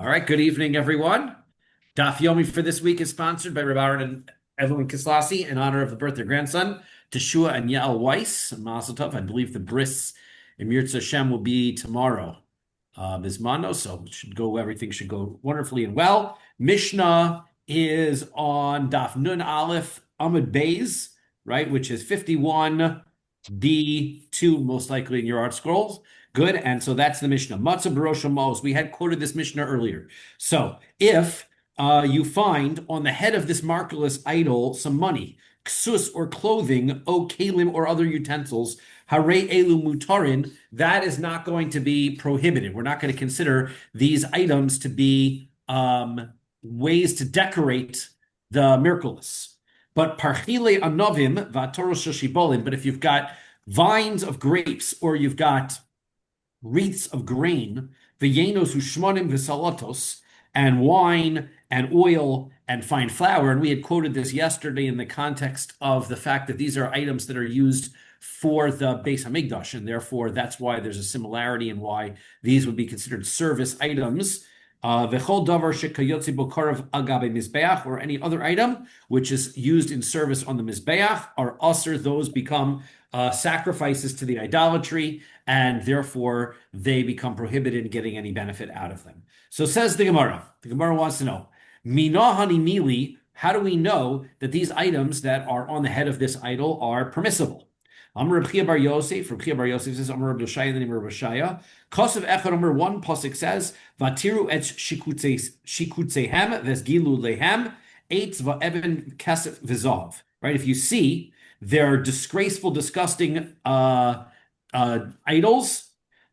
All right, good evening, everyone. Daf Yomi for this week is sponsored by Rabbi and Evelyn Kislasi in honor of the birth of their grandson, Teshua and Yael Weiss. Mazel tov. I believe the bris in Mirza Hashem will be tomorrow, Bismano, so everything should go wonderfully and well. Mishnah is on Daf Nun Aleph Amud Beis, right, which is 51D2, most likely in your art scrolls. Good. And so that's the Mishnah. Matzah Barosh Mos. We had quoted this Mishnah earlier. So if you find on the head of this markerless idol some money, ksus or clothing, o kalim or other utensils, hare elu mutarin, that is not going to be prohibited. We're not going to consider these items to be ways to decorate the miraculous. But parchile anovim vatoros shoshibolim. But if you've got vines of grapes or you've got wreaths of grain, v'yenos ushmonim v'salotos, and wine and oil and fine flour. And we had quoted this yesterday in the context of the fact that these are items that are used for the Beis Hamikdash, and therefore that's why there's a similarity in why these would be considered service items. V'chol davar shekayotzi bo karav al gabe mizbeach, or any other item which is used in service on the mizbeach, are usher. Those become sacrifices to the idolatry, and therefore they become prohibited in getting any benefit out of them. So says the Gemara. The Gemara wants to know, Minahani mili, how do we know that these items that are on the head of this idol are permissible? Amar Reb Chia bar Yosef, Reb Chia bar Yosef says, Amar Reb Shaya, the name of Reb Shaya. Kosev Echad Amar, one pasuk says, Vatiru et shikutzehem vesgilu lehem eitz va'eben kesef v'zav. Right? If you see their disgraceful, disgusting idols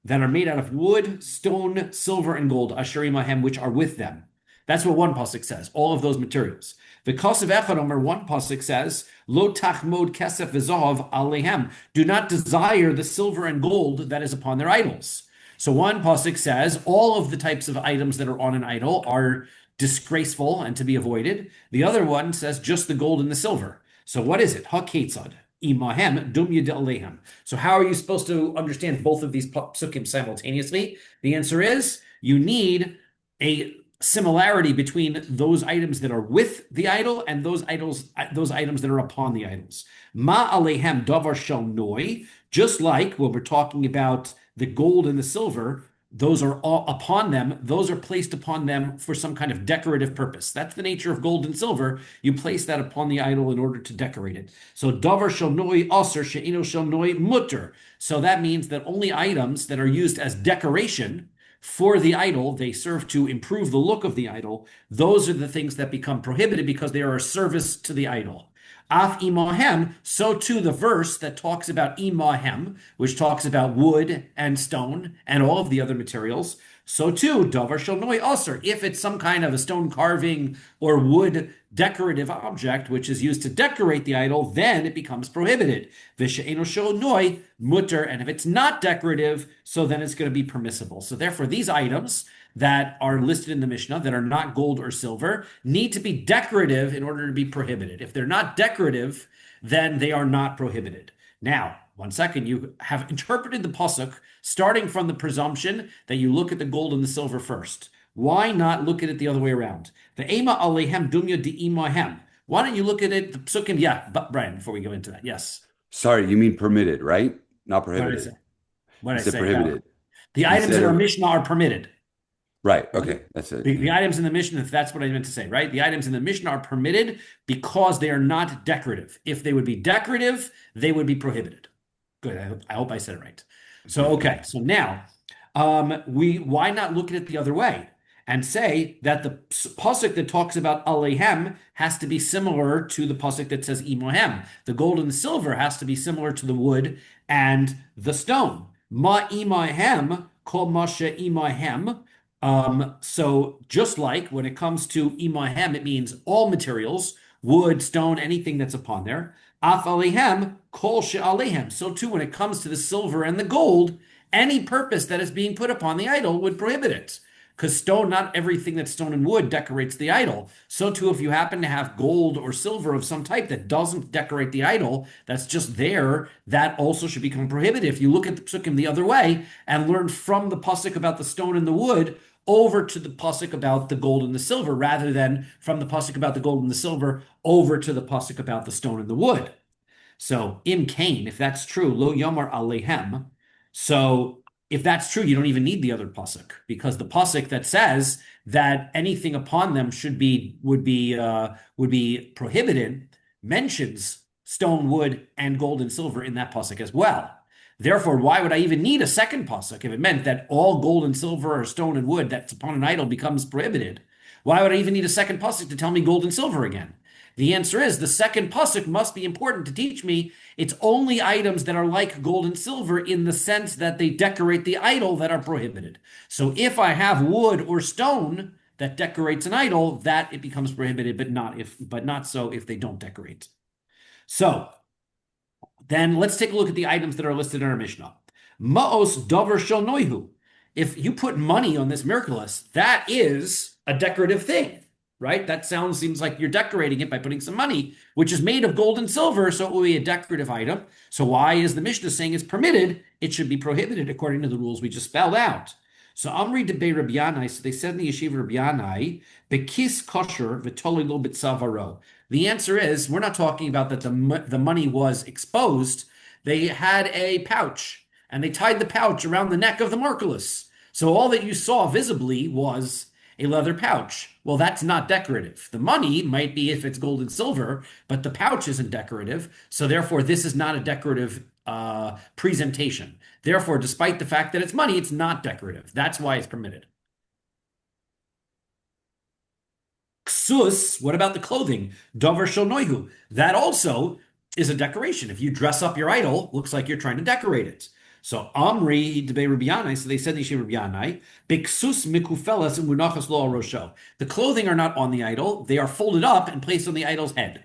that are made out of wood, stone, silver, and gold, asherim lahem, which are with them. That's what one pasuk says, all of those materials. The Kosev Echad Omer, one pasuk says, Lo tachmod kesef v'zahav alehem. Do not desire the silver and gold that is upon their idols. So one pasuk says, all of the types of items that are on an idol are disgraceful and to be avoided. The other one says just the gold and the silver. So what is it? Ha-ketzad. Imahem dumya alehem. So how are you supposed to understand both of these psukim simultaneously? The answer is you need a similarity between those items that are with the idol and those items that are upon the idols. Ma alehem davar shel noi, just like when we're talking about the gold and the silver, those are all upon them. Those are placed upon them for some kind of decorative purpose. That's the nature of gold and silver. You place that upon the idol in order to decorate it. So davar shel noi aser she'ino shel noi mutter. So that means that only items that are used as decoration for the idol, they serve to improve the look of the idol. Those are the things that become prohibited because they are a service to the idol. Af imahem, so too the verse that talks about imahem, which talks about wood and stone and all of the other materials. So too, davar shel noi aser, if it's some kind of a stone carving or wood decorative object which is used to decorate the idol, then it becomes prohibited. V'she'eno shel noi mutter, and if it's not decorative, so then it's going to be permissible. So therefore, these items that are listed in the Mishnah that are not gold or silver need to be decorative in order to be prohibited. If they're not decorative, then they are not prohibited. Now, 1 second, you have interpreted the pasuk starting from the presumption that you look at the gold and the silver first. Why not look at it the other way around? The ema alehem dumya di imahem. Why don't you look at it, the psukim? Yeah, but Brian, before we go into that, yes. Sorry, you mean permitted, right? Not What did I prohibited. say? What did You I said say? prohibited. The items Instead in our of Mishnah are permitted. right. Okay, that's it. The items in the Mishnah, if that's what I meant to say, right? The items in the Mishnah are permitted because they are not decorative. If they would be decorative, they would be prohibited. Good. I hope I said it right. So, okay. So now, why not look at it the other way and say that the pasuk that talks about alehem has to be similar to the pasuk that says imohem. The gold and the silver has to be similar to the wood and the stone. Ma imahem kol mashe imahem. So just like when it comes to imahem, it means all materials, wood, stone, anything that's upon there. Af alehem kol she'alehem. So too, when it comes to the silver and the gold, any purpose that is being put upon the idol would prohibit it. Because stone, not everything that's stone and wood decorates the idol. So too, if you happen to have gold or silver of some type that doesn't decorate the idol, that's just there, that also should become prohibited. If you look at the psukim the other way and learn from the pasuk about the stone and the wood over to the pasuk about the gold and the silver, rather than from the pasuk about the gold and the silver over to the pasuk about the stone and the wood. So in Cain, if that's true, lo yomar alehem. So if that's true, you don't even need the other pasuk, because the pasuk that says that anything upon them would be prohibited mentions stone, wood, and gold and silver in that pasuk as well. Therefore, why would I even need a second pasuk if it meant that all gold and silver or stone and wood that's upon an idol becomes prohibited? Why would I even need a second pasuk to tell me gold and silver again? The answer is the second pasuk must be important to teach me it's only items that are like gold and silver in the sense that they decorate the idol that are prohibited. So if I have wood or stone that decorates an idol, that it becomes prohibited, but not so if they don't decorate. So then let's take a look at the items that are listed in our Mishnah. Ma'os davar shel noihu. If you put money on this miraculous, that is a decorative thing, right? That seems like you're decorating it by putting some money, which is made of gold and silver, so it will be a decorative item. So why is the Mishnah saying it's permitted? It should be prohibited according to the rules we just spelled out. So Amri debe Rabbi Yanai, so they said in the yeshiva Rabbi Yanai, bekis kosher v'toli lo b'tzavaro. The answer is, we're not talking about that the money was exposed. They had a pouch, and they tied the pouch around the neck of the Marculus. So all that you saw visibly was a leather pouch. Well, that's not decorative. The money might be if it's gold and silver, but the pouch isn't decorative. So therefore, this is not a decorative presentation. Therefore, despite the fact that it's money, it's not decorative. That's why it's permitted. Ksus, what about the clothing? Davar shel noihu. That also is a decoration. If you dress up your idol, looks like you're trying to decorate it. So Amri debe Rabbi Yanai, so they said Nishi Rabbi Yanai, Biksus mikufelas and munachas lo rosho. The clothing are not on the idol; they are folded up and placed on the idol's head.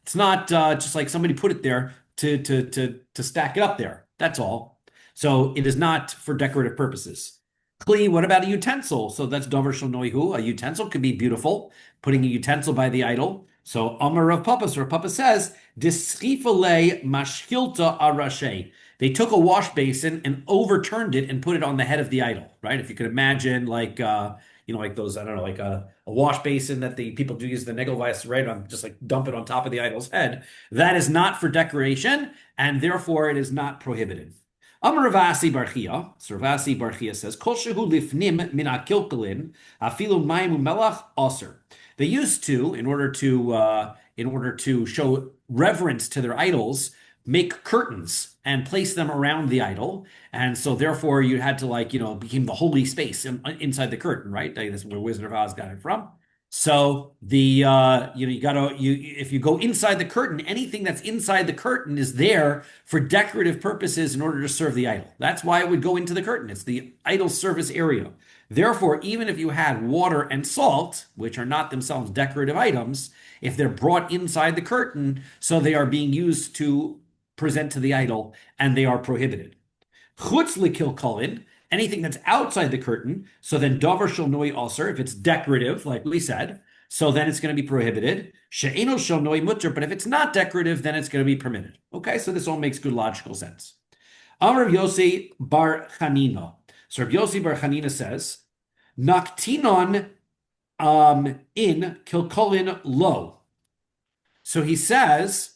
It's not just like somebody put it there to stack it up there. That's all. So it is not for decorative purposes. Kli, what about a utensil? So that's davar shel noihu. A utensil could be beautiful. Putting a utensil by the idol. So Amar Rav Papa, so Rav Papa says, Dischifale mashkilta arashe. They took a wash basin and overturned it and put it on the head of the idol, right? If you could imagine like like those, I don't know, like a wash basin that the people do use the Negelweiss, right? On just like dump it on top of the idol's head. That is not for decoration, and therefore it is not prohibited. Amar Ravasi Barchia, so Ravasi Barchia says, Kol shehu lifnim min akilkalin, afilu mayim umelach aser. They used to, in order to show reverence to their idols, make curtains and place them around the idol, and so therefore you had to became the holy space inside the curtain, right? That's where Wizard of Oz got it from. So if you go inside the curtain, anything that's inside the curtain is there for decorative purposes in order to serve the idol. That's why it would go into the curtain. It's the idol service area. Therefore, even if you had water and salt, which are not themselves decorative items, if they're brought inside the curtain, so they are being used to present to the idol, and they are prohibited. Chutz likilkalin, anything that's outside the curtain, so then davar shel noi aser, if it's decorative, like we said, so then it's going to be prohibited. She'eno shel noi mutter, but if it's not decorative, then it's going to be permitted. Okay, so this all makes good logical sense. Amar Rav Yossi bar Chanina. So Rav Yossi bar Chanina says, Naktinon in kilkolin lo. So he says,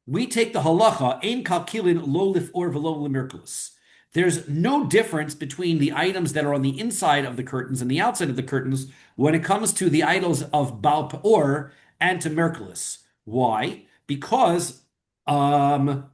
we take the halacha, ein kalkilin lo lifor velo limirkulus. There's no difference between the items that are on the inside of the curtains and the outside of the curtains when it comes to the idols of Baal Peor and to Merkulis. Why? Because, before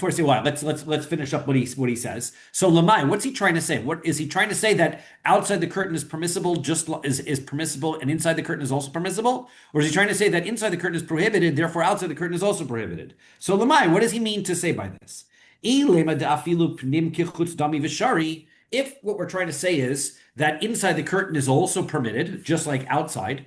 I say why, let's finish up what he says. So Lamai, what's he trying to say? What is he trying to say, that outside the curtain is permissible, is permissible, and inside the curtain is also permissible? Or is he trying to say that inside the curtain is prohibited, therefore outside the curtain is also prohibited? So Lamai, what does he mean to say by this? If what we're trying to say is that inside the curtain is also permitted, just like outside,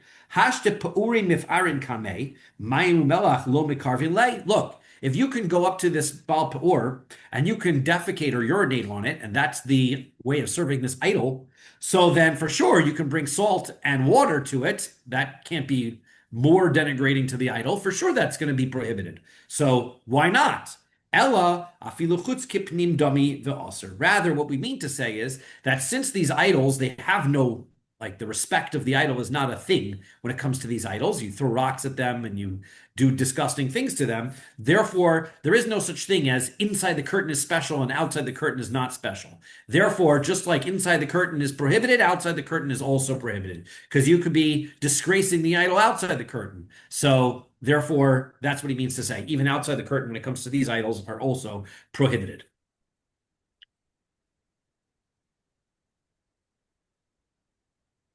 look, If you can go up to this Baal Peor and you can defecate or urinate on it, and that's the way of serving this idol, so then for sure you can bring salt and water to it. That can't be more denigrating to the idol. For sure that's going to be prohibited. So why not? Ella afilu chutz kipnim dami ve'aser. Rather, what we mean to say is that since these idols, they have no, like, the respect of the idol is not a thing when it comes to these idols. You throw rocks at them and you do disgusting things to them. Therefore, there is no such thing as inside the curtain is special and outside the curtain is not special. Therefore, just like inside the curtain is prohibited, outside the curtain is also prohibited, because you could be disgracing the idol outside the curtain. So therefore, that's what he means to say. Even outside the curtain, when it comes to these idols, are also prohibited.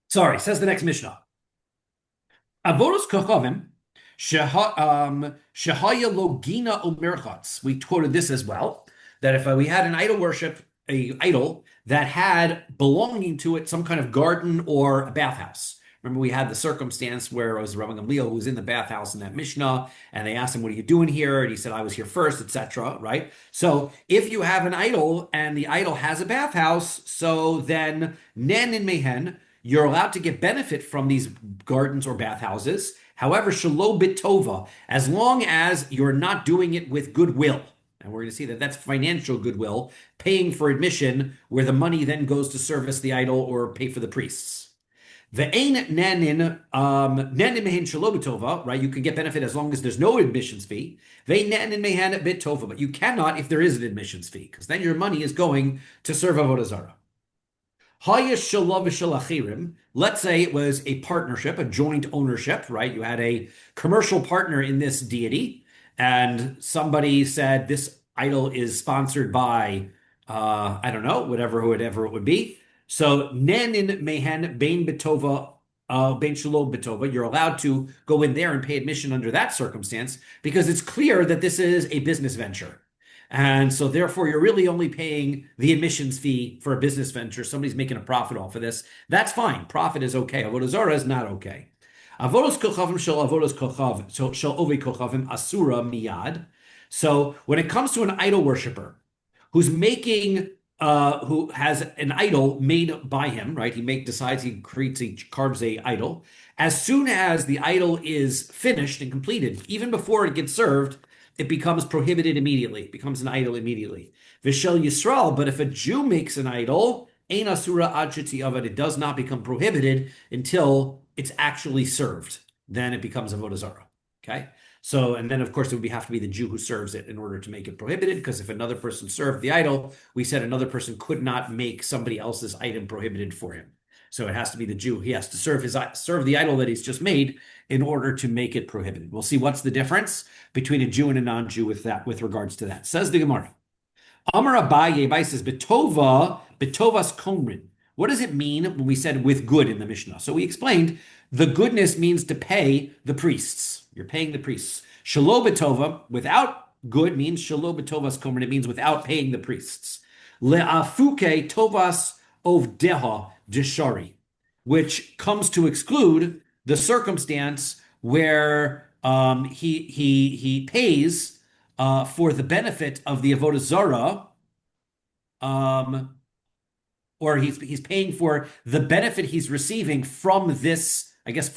Sorry, says the next Mishnah. Avodos kochavim shehaya logina umerchatz. We quoted this as well, that if we had an idol worship, a idol that had belonging to it some kind of garden or a bathhouse. Remember, we had the circumstance where it was Rabbi Gamliel who was in the bathhouse in that Mishnah, and they asked him, "What are you doing here?" And he said, "I was here first," etc. Right? So, if you have an idol and the idol has a bathhouse, so then nen in mehen, you're allowed to get benefit from these gardens or bathhouses. However, shelo bitova, as long as you're not doing it with goodwill. And we're going to see that that's financial goodwill, paying for admission, where the money then goes to service the idol or pay for the priests. Ve'ein nanin mehen shelo bitova, right? You can get benefit as long as there's no admissions fee. Ve'ein nanin mehen bitova, but you cannot if there is an admissions fee, because then your money is going to serve Avodah Zara. Let's say it was a partnership, a joint ownership, right? You had a commercial partner in this deity, and somebody said this idol is sponsored by, I don't know, whatever it would be. So, nen in mehen bein betova, bein shelo betova, you're allowed to go in there and pay admission under that circumstance, because it's clear that this is a business venture. And so therefore, you're really only paying the admissions fee for a business venture. Somebody's making a profit off of this. That's fine. Profit is okay. Avodah Zara is not okay. Avodos kochavim shel avodos kochav, shel ovei kochavim asura miyad. So when it comes to an idol worshiper who's making, who has an idol made by him, right? He carves a idol. As soon as the idol is finished and completed, even before it gets served, it becomes prohibited immediately. It becomes an idol immediately. Vishel Yisrael, but if a Jew makes an idol, ein asura ad avad, it does not become prohibited until it's actually served. Then it becomes avodah zara. Okay. So, and then of course it would have to be the Jew who serves it in order to make it prohibited, because if another person served the idol, we said another person could not make somebody else's item prohibited for him. So it has to be the Jew. He has to serve the idol that he's just made in order to make it prohibited. We'll see what's the difference between a Jew and a non-Jew with regards to that. Says the Gemara. Amar Abaye says betovas komrin. What does it mean when we said with good in the Mishnah? So we explained the goodness means to pay the priests. You're paying the priests. Shelo betova, without good, means shelo betovas komrin. It means without paying the priests. Le'afuke tovas ovdeha deshari, which comes to exclude the circumstance where he pays for the benefit of the avodah zara, or he's paying for the benefit he's receiving from this. I guess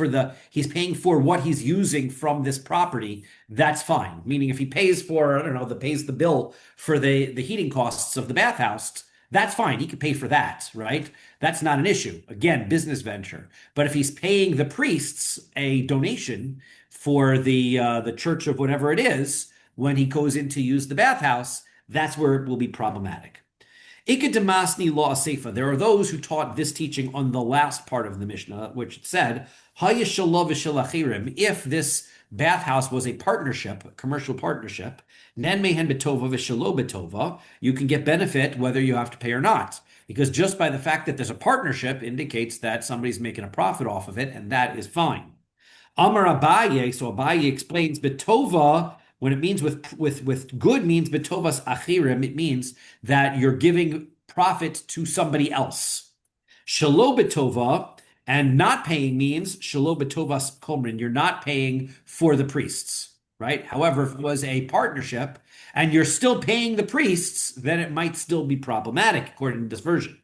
he's paying for what he's using from this property. That's fine. Meaning, if he pays for, I don't know, pays the bill for the heating costs of the bathhouse, that's fine. He could pay for that, right? That's not an issue. Again, business venture. But if he's paying the priests a donation for the church of whatever it is, when he goes in to use the bathhouse, that's where it will be problematic. Ikedemasni law seifa. There are those who taught this teaching on the last part of the Mishnah, which said, if this bathhouse was a partnership, a commercial partnership, nen mehen betova v'shelo betova, you can get benefit whether you have to pay or not. Because just by the fact that there's a partnership indicates that somebody's making a profit off of it, and that is fine. Amar Abaye, so Abaye explains betova, when it means with good, means betovas achirim, it means that you're giving profit to somebody else. Shelo betova, and not paying means shelo betovas komrin, you're not paying for the priests. right? However, if it was a partnership and you're still paying the priests, then it might still be problematic according to this version.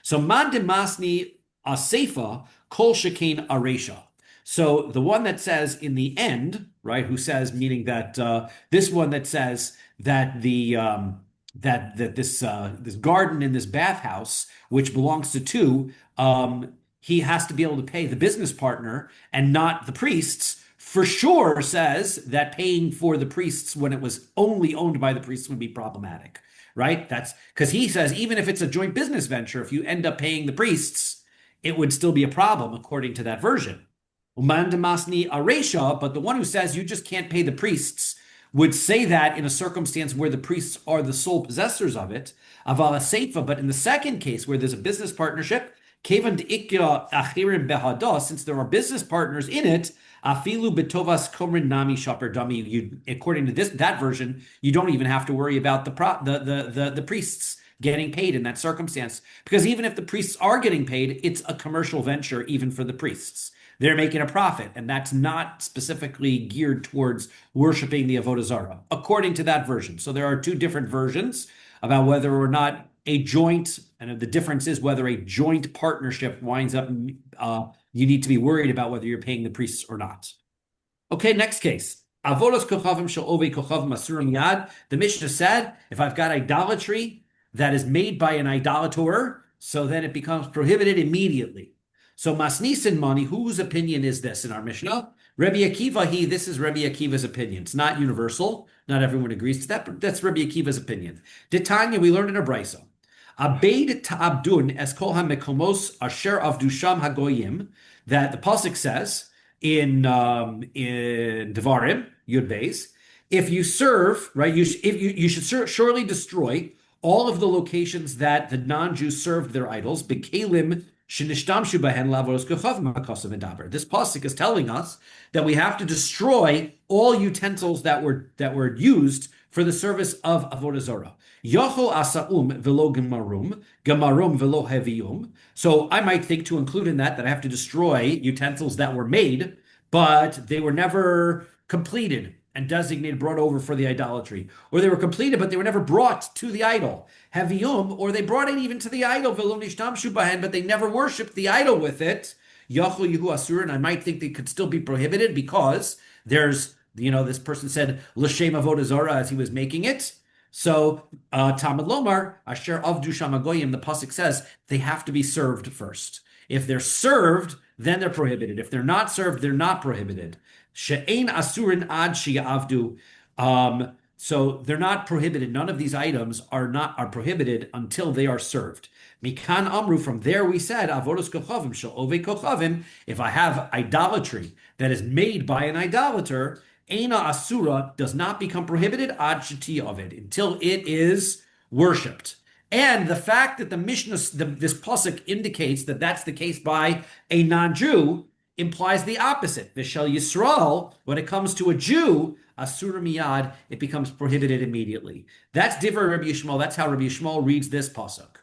So man de masni aseifa kol shekain aresha. So the one that says in the end, right? Who says, meaning that this one that says that this garden in this bathhouse, which belongs to two, he has to be able to pay the business partner and not the priests. For sure, says that paying for the priests when it was only owned by the priests would be problematic, right? That's because he says even if it's a joint business venture, if you end up paying the priests, it would still be a problem according to that version. Umandamasni aresha, but the one who says you just can't pay the priests would say that in a circumstance where the priests are the sole possessors of it. Avala seifa, but in the second case where there's a business partnership, kevan ikya achirim behada, since there are business partners in it, afilu betovas komrin nami shaper dami. You, according to that version, you don't even have to worry about the priests getting paid in that circumstance, because even if the priests are getting paid, it's a commercial venture even for the priests. They're making a profit, and that's not specifically geared towards worshiping the Avodah Zara, according to that version. So there are two different versions about whether or not a joint, and the difference is whether a joint partnership winds up, you need to be worried about whether you're paying the priests or not. Okay, next case. Avodos kochavim shel ovei kochavim asurim yad. The Mishnah said, if I've got idolatry that is made by an idolater, so then it becomes prohibited immediately. So masnisin money, whose opinion is this in our Mishnah? Rabbi Akiva, this is Rabbi Akiva's opinion. It's not universal. Not everyone agrees to that, but that's Rabbi Akiva's opinion. Titania, we learned in a brisa. Abeid ta'abdun es kol hamekomos asher avdusham hagoyim, that the pasuk says in Devarim, Yud Beis, if you serve, right, you should surely destroy all of the locations that the non-Jews served their idols, bekalim. This pasuk is telling us that we have to destroy all utensils that were used for the service of Avodah Zara. Yochol asaum velo gemarum velo hevium. So I might think to include in that I have to destroy utensils that were made, but they were never completed and designated, brought over for the idolatry. Or they were completed, but they were never brought to the idol. Hevium, or they brought it even to the idol, but they never worshipped the idol with it. Yachol Yehu Asur, and I might think they could still be prohibited because there's, this person said, L'Shem Avodah Zara as he was making it. So, Talmud Lomar, Asher Avdu Shamagoyim, the pasuk says they have to be served first. If they're served, then they're prohibited. If they're not served, they're not prohibited. She'ein asurin ad shi'avdu. So they're not prohibited. None of these items are prohibited until they are served. Mikan amru, from there we said, avodos kochavim shel ovei kochavim. If I have idolatry that is made by an idolater, eina asura, does not become prohibited ad sheti of it until it is worshipped. And the fact that the Mishnah, this pasuk indicates that that's the case by a non-Jew, implies the opposite. V'shel Yisrael, when it comes to a Jew, asura miyad, it becomes prohibited immediately. That's divrei Rabbi Yishmael. That's how Rabbi Yishmael reads this pasuk.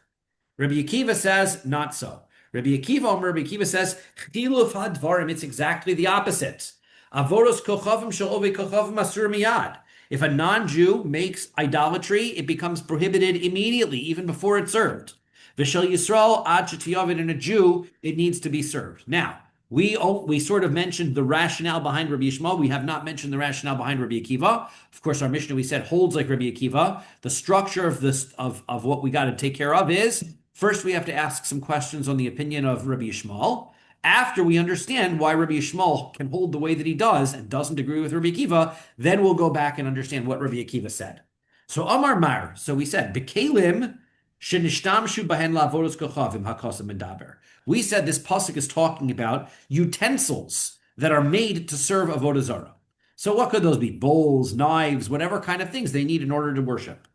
Rabbi Akiva says, not so. Rabbi Akiva says, chiluf hadvarim, it's exactly the opposite. Avodos kochavim shel ovei kochavim asura miyad. If a non-Jew makes idolatry, it becomes prohibited immediately, even before it's served. V'shel Yisrael ad shetiyavid, in a Jew, it needs to be served. Now, we sort of mentioned the rationale behind Rabbi Yishmael. We have not mentioned the rationale behind Rabbi Akiva. Of course, our Mishnah, we said, holds like Rabbi Akiva. The structure of this of what we got to take care of is, first we have to ask some questions on the opinion of Rabbi Yishmael. After we understand why Rabbi Yishmael can hold the way that he does and doesn't agree with Rabbi Akiva, then we'll go back and understand what Rabbi Akiva said. So Amar Mar, so we said, Bekalim shenishtamshu bahen la'avodos kochavim hakosim medaber. We said this pasuk is talking about utensils that are made to serve Avodah Zara. So what could those be? Bowls, knives, whatever kind of things they need in order to worship.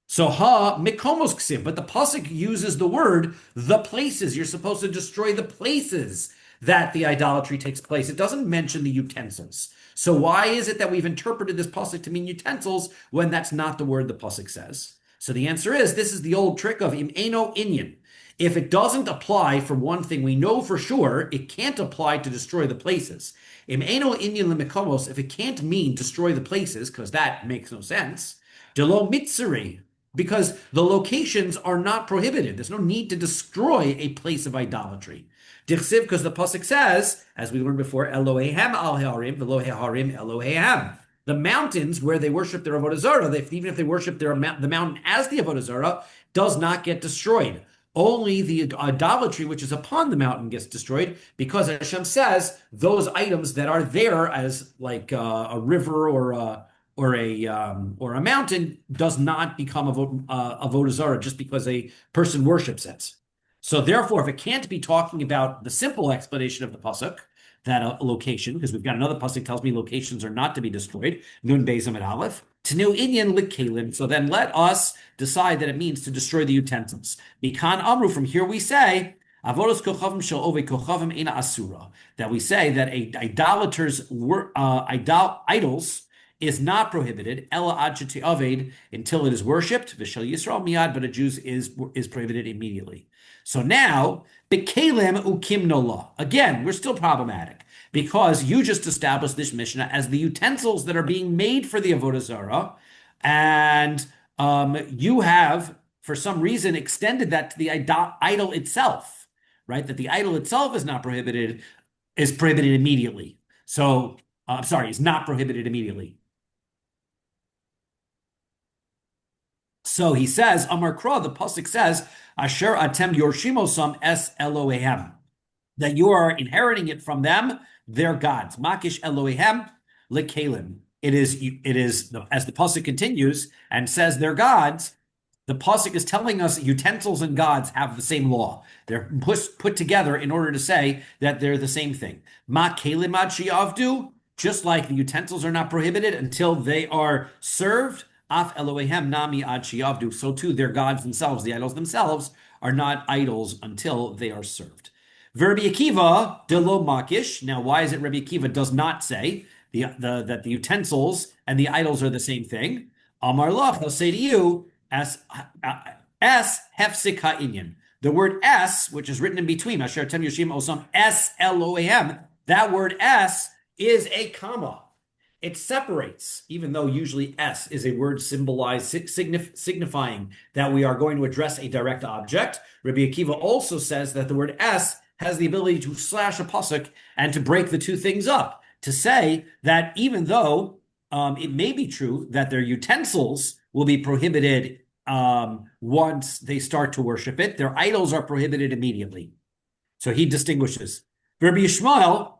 So mikomos ksim, but the pasuk uses the word the places. You're supposed to destroy the places that the idolatry takes place. It doesn't mention the utensils. So why is it that we've interpreted this pasuk to mean utensils when that's not the word the pasuk says? So the answer is this is the old trick of im eno inyan. If it doesn't apply for one thing, we know for sure it can't apply to destroy the places. Im eno inyan lemikomos, if it can't mean destroy the places, because that makes no sense. Delo mitzere, because the locations are not prohibited. There's no need to destroy a place of idolatry. Dichsiv, because the pasuk says, as we learned before, Elohehem al harim, velo harim Elohehem. The mountains where they worship their Avodah Zara, even if they worship the mountain as the Avodah Zara, does not get destroyed. Only the idolatry which is upon the mountain gets destroyed, because Hashem says those items that are there as like a river or a mountain does not become Avodah Zara just because a person worships it. So therefore, if it can't be talking about the simple explanation of the pasuk, that a location, because we've got another pasuk tells me locations are not to be destroyed, Nun Beis Amid Aleph, Tenu Inyan Likalim. So then let us decide that it means to destroy the utensils. Mikan Amru, from here we say, Avodos Kochavim Shel Ove Kochavim Eina Asura, that we say that a idolater's idols is not prohibited, Ella Ad Aved, until it is worshipped, Vishal Yisrael Miyad, but a Jews is prohibited immediately. So now, Bekalem Ukimnola. Again, we're still problematic because you just established this Mishnah as the utensils that are being made for the Avodah Zara, and you have, for some reason, extended that to the idol itself, right? That the idol itself is not prohibited, is prohibited immediately. So, I'm sorry, is not prohibited immediately. So he says, Amar Kra, the pasuk says, Asher atem yorshimosam es Elohehem, that you are inheriting it from them, their gods. Makish Elohehem lekalim. It is, as the pasuk continues and says their gods, the pasuk is telling us utensils and gods have the same law. They're put together in order to say that they're the same thing. Ma kelim ad shiavdu, just like the utensils are not prohibited until they are served. Af Elohehem nami ad shiavdu. So too, their gods themselves, the idols themselves, are not idols until they are served. Rabbi Akiva de lo makish. Now, why is it Rabbi Akiva does not say that the utensils and the idols are the same thing? Amar lach, he'll say to you, es hefsik ha'inyan. The word es, which is written in between, Asher tem yoshim osam es Elohehem. That word es is a comma. It separates, even though usually S is a word signifying that we are going to address a direct object. Rabbi Akiva also says that the word S has the ability to slash a pasuk and to break the two things up, to say that even though it may be true that their utensils will be prohibited once they start to worship it, their idols are prohibited immediately. So he distinguishes. Rabbi Yishmael,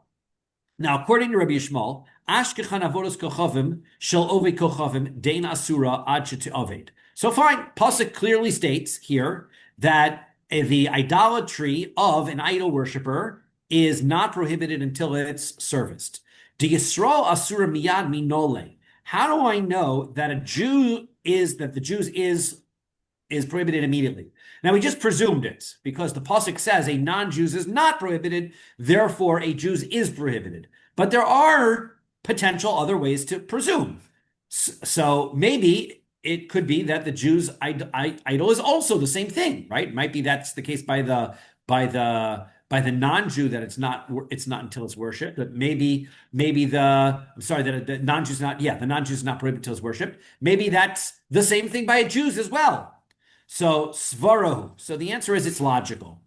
now according to Rabbi Yishmael, Ashkechan avodos kochavim shel ove kochavim dein asura ad aved. So fine, pasuk clearly states here that the idolatry of an idol worshiper is not prohibited until it's serviced. De Yisrael asura miyad minole. How do I know that the Jews is prohibited immediately? Now, we just presumed it because the pasuk says a non-Jews is not prohibited, therefore a Jews is prohibited. But there are potential other ways to presume. So maybe it could be that the Jews' idol is also the same thing, right? It might be that's the case by the non-Jew that it's not until it's worshipped. But maybe the non-Jew's not prohibited until it's worshipped. Maybe that's the same thing by a Jews as well. So svarahu. So the answer is it's logical.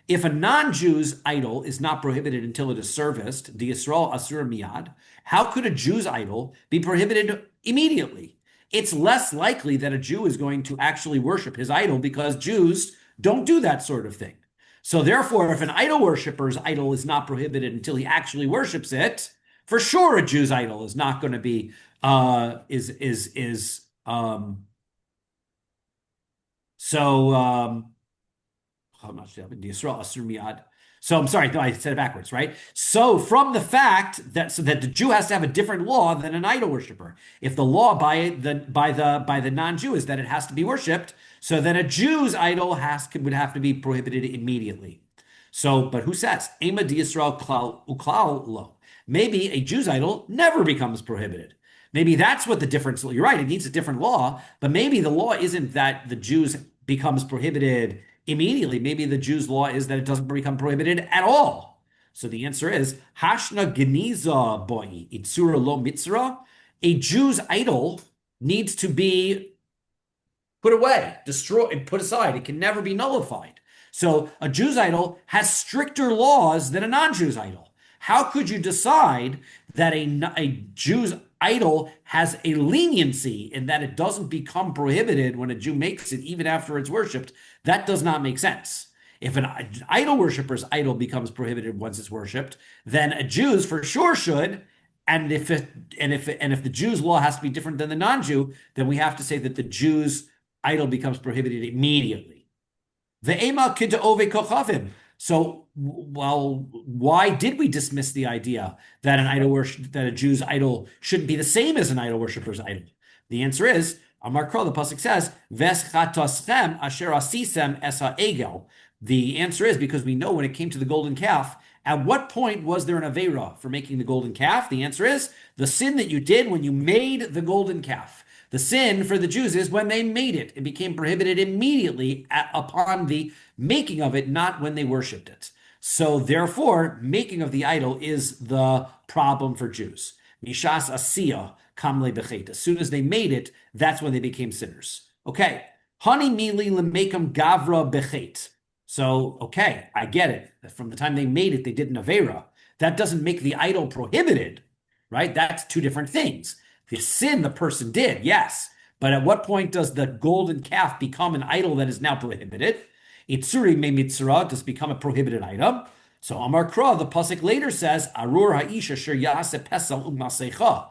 If a non-Jew's idol is not prohibited until it is serviced, the Yisrael asur miyad, how could a Jew's idol be prohibited immediately? It's less likely that a Jew is going to actually worship his idol because Jews don't do that sort of thing. So therefore, if an idol worshiper's idol is not prohibited until he actually worships it, for sure a Jew's idol is not going to be So I'm sorry, no, I said it backwards, right? So from the fact that the Jew has to have a different law than an idol worshiper. If the law by the non-Jew is that it has to be worshipped, so then a Jew's idol would have to be prohibited immediately. So, but who says? Ema di Yisrael uklal lo. Maybe a Jew's idol never becomes prohibited. Maybe that's what the difference. You're right. It needs a different law, but maybe the law isn't that the Jews becomes prohibited immediately. Maybe the Jews' law is that it doesn't become prohibited at all. So the answer is Hashna Geniza Boy Itzura Lo Mitzra. A Jew's idol needs to be put away, destroyed, and put aside. It can never be nullified. So a Jew's idol has stricter laws than a non-Jew's idol. How could you decide that a Jew's idol has a leniency in that it doesn't become prohibited when a Jew makes it, even after it's worshipped? That does not make sense. If an idol worshiper's idol becomes prohibited once it's worshipped, then a Jew's for sure should. And if the Jew's law has to be different than the non-Jew, then we have to say that the Jew's idol becomes prohibited immediately. Ve'ema kid'ove kochavim. So, well, why did we dismiss the idea that that a Jew's idol shouldn't be the same as an idol worshiper's idol? The answer is, Amar Kro, the pasuk says, Ves chatoschem asher asisem esa egel. The answer is because we know when it came to the golden calf, at what point was there an Aveira for making the golden calf? The answer is the sin that you did when you made the golden calf. The sin for the Jews is when they made it. It became prohibited immediately upon the making of it, not when they worshipped it. So therefore, making of the idol is the problem for Jews. Mishas asiya kamle bechet. As soon as they made it, that's when they became sinners. Okay. Hani mili lemekam gavra bechet. So, okay, I get it. From the time they made it, they did an Aveira. That doesn't make the idol prohibited, right? That's two different things. The sin the person did, yes. But at what point does the golden calf become an idol that is now prohibited? Itzuri me mitzra does become a prohibited item. So Amar Kra, the pasuk later says, Arur ha'isha asher ya'aseh pesel u'masecha.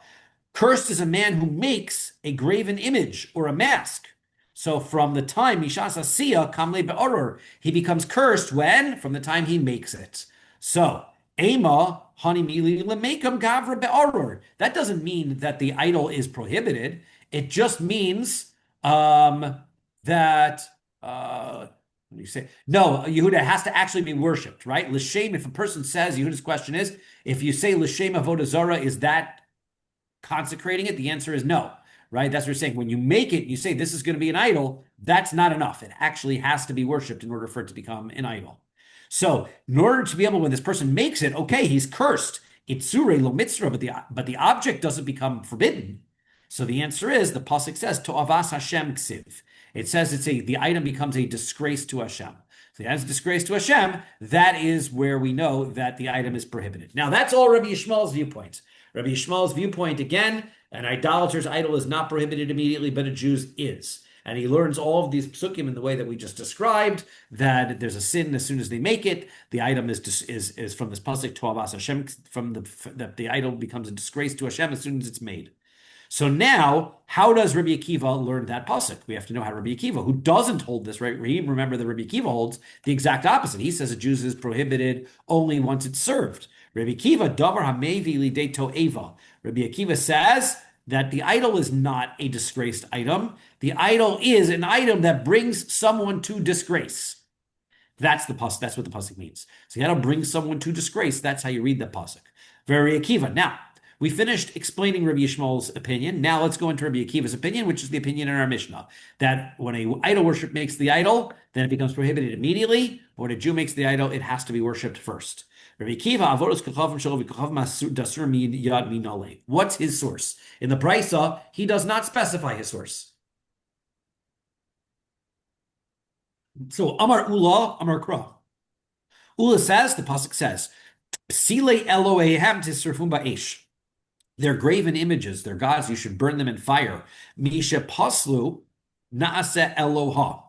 Cursed is a man who makes a graven image or a mask. So from the time Mishas Asiya Kamle Be'oror, he becomes cursed when? From the time he makes it. So, Ema Hani Mili Lemekam Gavra Be'oror. That doesn't mean that the idol is prohibited. It just means that what do you say? No, Yehuda has to actually be worshipped, right? L'shem, if a person says, Yehuda's question is, if you say L'shem Avodah Zara, is that consecrating it? The answer is no. Right? That's what we're saying. When you make it, you say this is going to be an idol. That's not enough. It actually has to be worshipped in order for it to become an idol. So in order to be able, when this person makes it, okay, he's cursed. Itzure lo mitzra, but the object doesn't become forbidden. So the answer is, the pasuk says, To'avas Hashem ksiv. It says the item becomes a disgrace to Hashem. So as a disgrace to Hashem, that is where we know that the item is prohibited. Now that's all Rabbi Yishmael's viewpoint. Rabbi Yishmael's viewpoint, again, an idolater's idol is not prohibited immediately, but a Jew's is. And he learns all of these psukim in the way that we just described, that there's a sin as soon as they make it. The item is from this pasuk, To'avas Hashem, that the idol becomes a disgrace to Hashem as soon as it's made. So now, how does Rabbi Akiva learn that pasuk? We have to know how Rabbi Akiva, who doesn't hold this, right? Remember that Rabbi Akiva holds the exact opposite. He says a Jew is prohibited only once it's served. Rabbi Akiva, davar hamevi lidei to'eva. Rabbi Akiva says that the idol is not a disgraced item. The idol is an item that brings someone to disgrace. That's the pasuk. That's what the pasuk means. So you got to bring someone to disgrace. That's how you read the pasuk. Rabbi Akiva. Now, we finished explaining Rabbi Yishmael's opinion. Now let's go into Rabbi Akiva's opinion, which is the opinion in our Mishnah, that when an idol worship makes the idol, then it becomes prohibited immediately. When a Jew makes the idol, it has to be worshipped first. Rabbi Akiva, what's his source? In the Brisa, he does not specify his source. So Amar Ula, Amar Kra. Ula says, the pasuk says, Sile Elohehem tisrufum ba'esh. Their graven images, their gods, you should burn them in fire. Misha paslu naase Eloha.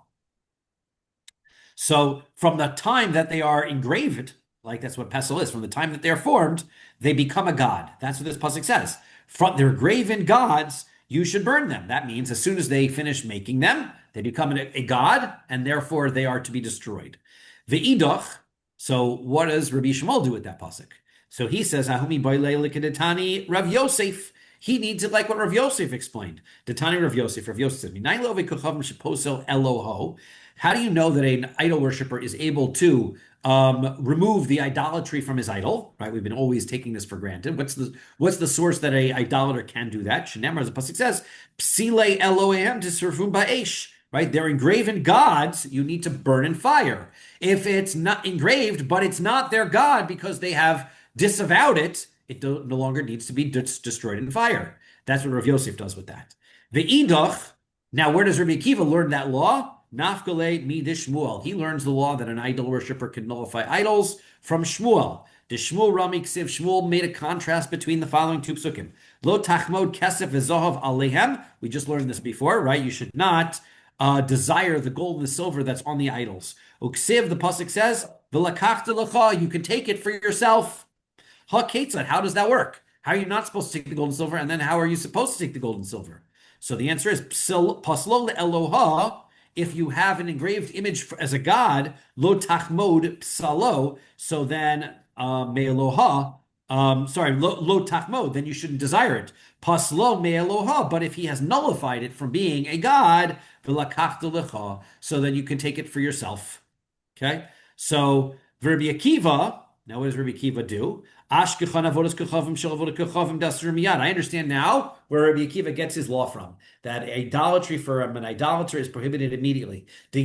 So from the time that they are engraved, like that's what pesel is, from the time that they're formed, they become a god. That's what this pasuk says. From their graven gods, you should burn them. That means as soon as they finish making them, they become a god, and therefore they are to be destroyed. Ve'idach. So what does Rabbi Yishmael do with that pasuk? So he says, Ahumi boile likadetani Rav Yosef. He needs it like what Rav Yosef explained. The Tani Rav Yosef said, "Minayin lo v'kochavim sheposel Eloho." How do you know that an idol worshiper is able to remove the idolatry from his idol? Right? We've been always taking this for granted. What's the source that a idolater can do that? Shenemar, as the pasuk says, "Psile Elohim tisrufum ba'esh." Right? They're engraven gods. You need to burn in fire. If it's not engraved, but it's not their god because they have disavowed it, it no longer needs to be destroyed in fire. That's what Rav Yosef does with that. The Idach. Now, where does Rabbi Akiva learn that law? Nafkale midish Shmuel. He learns the law that an idol worshiper can nullify idols from Shmuel. The Shmuel Rami Ksiv Shmuel made a contrast between the following two psukim. Lo tachmod kesef v'zohav alehem. We just learned this before, right? You should not desire the gold and the silver that's on the idols. Uksiv, the pasuk says, v'lakachta lecha. You can take it for yourself. Ha ketzad. How does that work? How are you not supposed to take the gold and silver? And then how are you supposed to take the gold and silver? So the answer is paslo Eloha. If you have an engraved image as a god, lo tachmod psalo, so then me'eloha, lo tachmod, then you shouldn't desire it. Paslo me'eloha, but if he has nullified it from being a god, v'lakachta lecha, so then you can take it for yourself. Okay? So, Rabbi Akiva, now what does Rabbi Akiva do? I understand now where Rabbi Akiva gets his law from. That idolatry for an idolater is prohibited immediately. How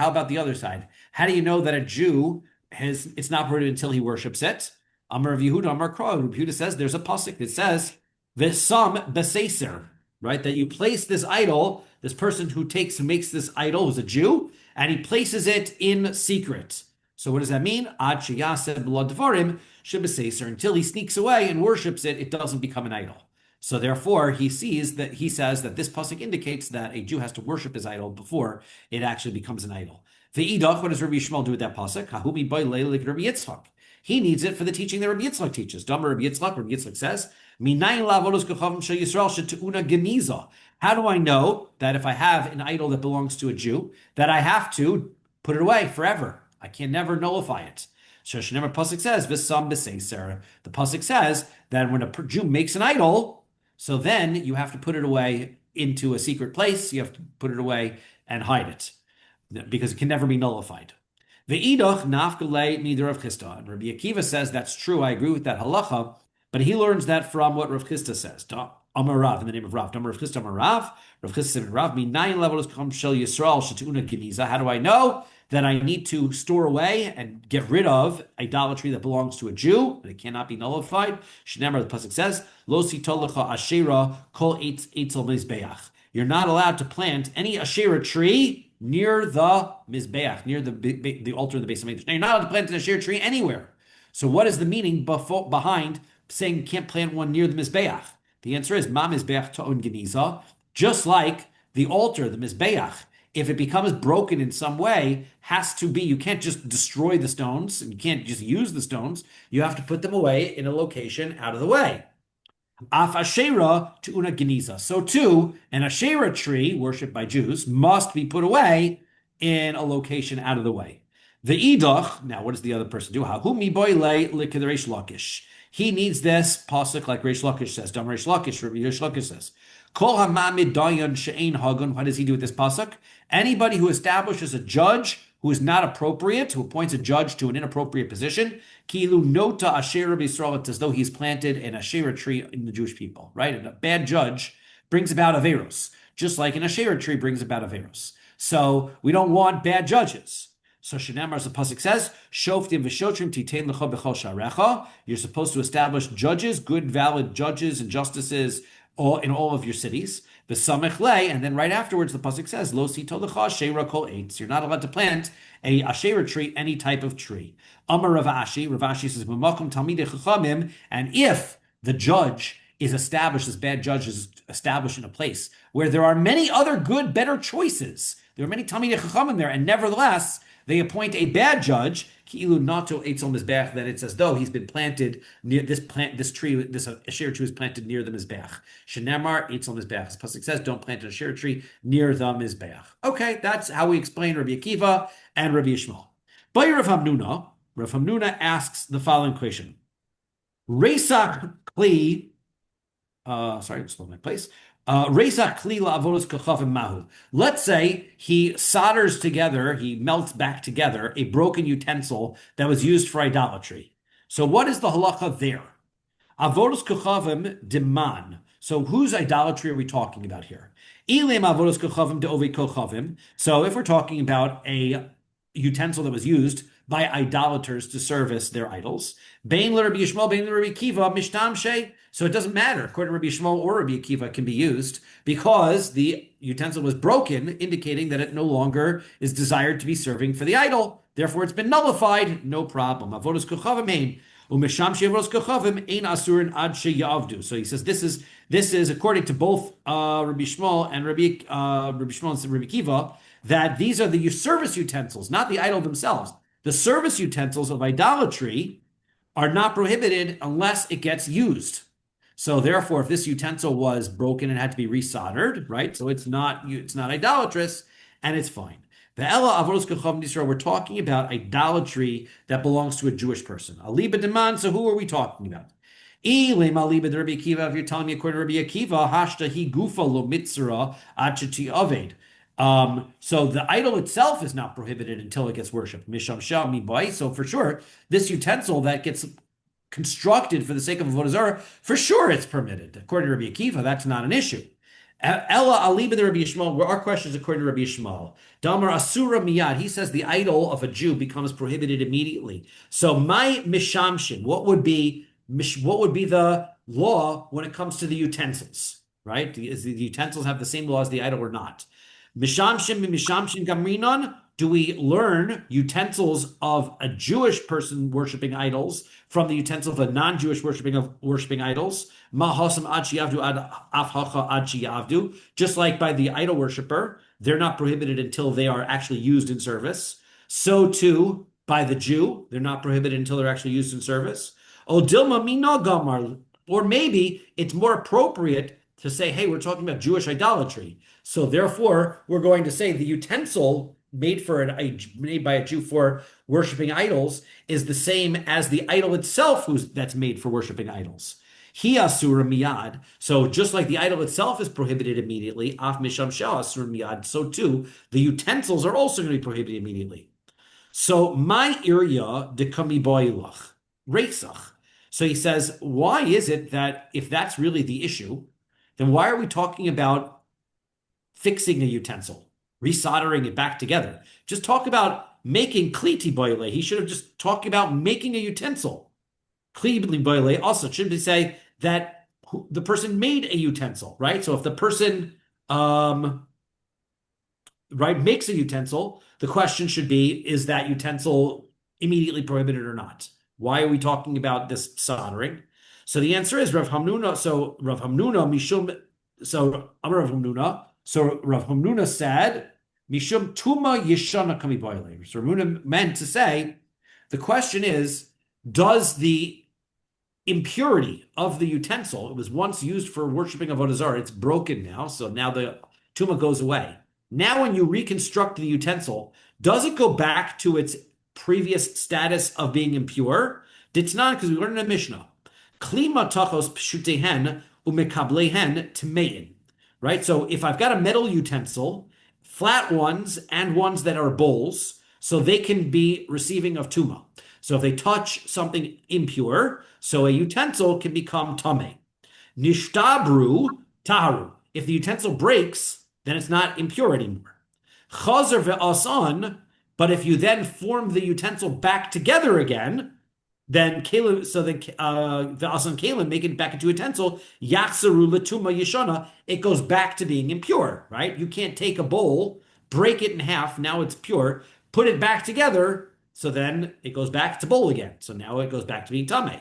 about the other side? How do you know that a Jew it's not prohibited until he worships it? Amar Rav Yehuda, Amar Kro. Rav Yehuda says there's a pasuk that says V'sam beseser, right? That you place this idol, this person who makes this idol, who's a Jew, and he places it in secret. So what does that mean? Ad sheyaseh b'lo dvarim shebeseser. Until he sneaks away and worships it, it doesn't become an idol. So therefore, he says that this pasuk indicates that a Jew has to worship his idol before it actually becomes an idol. The idach, what does Rabbi Yishmael do with that pasuk? Hahumi boy leilik Rabbi Yitzchak. He needs it for the teaching that Rabbi Yitzchak teaches. Damar Rabbi Yitzchak says, Minayin la'avodos kochavim shel Yisrael she'te'una geniza. How do I know that if I have an idol that belongs to a Jew, that I have to put it away forever? I can never nullify it. Shoshanemer pasuk says, "V'sam b'seiser." The pasuk says that when a Jew makes an idol, so then you have to put it away into a secret place. You have to put it away and hide it because it can never be nullified. Ve'idach nafkalei neither Rav Chisda. And Rabbi Akiva says that's true. I agree with that halacha, but he learns that from what Rav Chisda says. Amar Rav, in the name of Rav. Amar Rav Chisda, Amar Rav. Rav Chisda said, Rav, minayin levels come shel Yisrael shetuna geniza. How do I know that I need to store away and get rid of idolatry that belongs to a Jew, that it cannot be nullified? Shneimar, the pasuk says, "Lo sitol ashera kol eitzel mizbeach." You're not allowed to plant any ashera tree near the mizbeach, near the altar of the base of Mikdash. Now, you're not allowed to plant an ashera tree anywhere. So, what is the meaning behind saying you can't plant one near the mizbeach? The answer is ma mizbeach ta'on geniza. Just like the altar, the mizbeach, if it becomes broken in some way, has to be, you can't just destroy the stones, and you can't just use the stones, you have to put them away in a location out of the way. Af Asherah to una geniza. So too, an Asherah tree, worshipped by Jews, must be put away in a location out of the way. The idach, now what does the other person do? Hahumi boile likid Reish Lakish. He needs this pasuk like Reish Lakish says. Dam Reish Lakish, Rabbi Reish Lakish says. Kol hamamid dayan she'ein hagun. What does he do with this pasuk? Anybody who establishes a judge who is not appropriate, who appoints a judge to an inappropriate position, kilu nota asherah b'Yisrael, it's as though he's planted an asherah tree in the Jewish people, right? And a bad judge brings about averos, just like an asherah tree brings about averos. So we don't want bad judges. So Shenamar, as the pasuk says, Shoftim v'shotrim titein lecha b'chol sharecha. You're supposed to establish judges, good, valid judges and justices in all of your cities. V'samech lei, and then right afterwards the pasuk says, Lo sito lecha asherah kol eitz. You're not allowed to plant a asherah tree, any type of tree. Amar Rav Ashi says, B'makom talmidei chachamim, and if the judge is established, this bad judge is established in a place where there are many other good, better choices, there are many talmidei chachamim there, and nevertheless they appoint a bad judge, ki'ilu nato eitzel mizbeach, that it's as though he's been planted near this tree, this asherah tree is planted near the mizbeach. Shenamar eitzel mizbeach. As pasuk says, don't plant an asherah tree near the mizbeach. Okay, that's how we explain Rabbi Akiva and Rabbi Yishmael. By Rav Hamnuna asks the following question: Resach kli Sorry, I spelled my place. Reisach klila avodas kochavim mahu. Let's say he solders together, he melts back together a broken utensil that was used for idolatry. So what is the halacha there? Avodas kochavim deman. So whose idolatry are we talking about here? Ilim avodas kochavim de ove kochavim. So if we're talking about a utensil that was used by idolaters to service their idols, Bein Rabbi Yishmael, Bein Rabbi Akiva, Mishtam Shei. So it doesn't matter. According to Rabbi Yishmael or Rabbi Akiva, can be used because the utensil was broken, indicating that it no longer is desired to be serving for the idol. Therefore, it's been nullified. No problem. Avodas kochavim ein umesham she'avodas kochavim ein asurin ad sheyavdu. So he says this is according to both Rabbi Yishmael and Rabbi Yishmael and Rabbi Akiva, that these are the service utensils, not the idol themselves. The service utensils of idolatry are not prohibited unless it gets used. So therefore, if this utensil was broken and had to be resoldered, right? So it's not idolatrous, and it's fine. The Ella avodos kochavim d'Yisrael, we're talking about idolatry that belongs to a Jewish person. Aliba deman. So who are we talking about? Ilim aliba de Rabbi Akiva. If you're telling me according to Rabbi Akiva, hashta hi gufa lo mitzra achati aved. So the idol itself is not prohibited until it gets worshipped. Misham shah mi boy. So for sure, this utensil that gets constructed for the sake of Avodah Zara, for sure it's permitted. According to Rabbi Akiva, that's not an issue. Ella aliba de Rabbi Yishmael. Our question is according to Rabbi Yishmael. Damar asura miyad. He says the idol of a Jew becomes prohibited immediately. So my mishamshin, what would be the law when it comes to the utensils? Right? The utensils have the same law as the idol or not? Mishamshin gamrinon. Do we learn utensils of a Jewish person worshiping idols from the utensils of a non-Jewish worshiping idols? Mahasam ad sheyavdu ad afhacha ad sheyavdu. Just like by the idol worshiper, they're not prohibited until they are actually used in service. So too, by the Jew, they're not prohibited until they're actually used in service. O dilma mina gamar. Or maybe it's more appropriate to say, hey, we're talking about Jewish idolatry. So therefore, we're going to say the utensil made by a Jew for worshiping idols is the same as the idol itself that's made for worshiping idols. Hi asura miyad. So just like the idol itself is prohibited immediately, af misham shah asura miyad, so too the utensils are also going to be prohibited immediately. So my irya de kami boilach reisach. So he says, why is it that if that's really the issue, then why are we talking about fixing a utensil, resoldering it back together? Just talk about making kliti boile. He should have just talked about making a utensil. Kliti boile also should say that the person made a utensil, right? So if the person makes a utensil, the question should be, is that utensil immediately prohibited or not? Why are we talking about this soldering? So the answer is Rav Hamnuna. So Rav Hamnuna mishum. So Amar Rav Hamnuna. So Rav Hamnuna said, Mishum Tuma Yeshana Kami Boile. So Rav Hamnuna meant to say, the question is, does the impurity of the utensil, it was once used for worshiping Avodah Zara, it's broken now, so now the Tuma goes away. Now when you reconstruct the utensil, does it go back to its previous status of being impure? Ditnan, because we learned in the Mishnah. Klima tachos pshutehen umekablehen tmein. Right? So if I've got a metal utensil, flat ones and ones that are bowls, so they can be receiving of tuma. So if they touch something impure, so a utensil can become tameh. Nishtabru taharu. If the utensil breaks, then it's not impure anymore. Chazer ve'asan, but if you then form the utensil back together again, then kelim, so the asan kelim make it back into a utensil. Yachsaru letuma yeshana. It goes back to being impure, right? You can't take a bowl, break it in half. Now it's pure. Put it back together, so then it goes back to bowl again. So now it goes back to being tameh.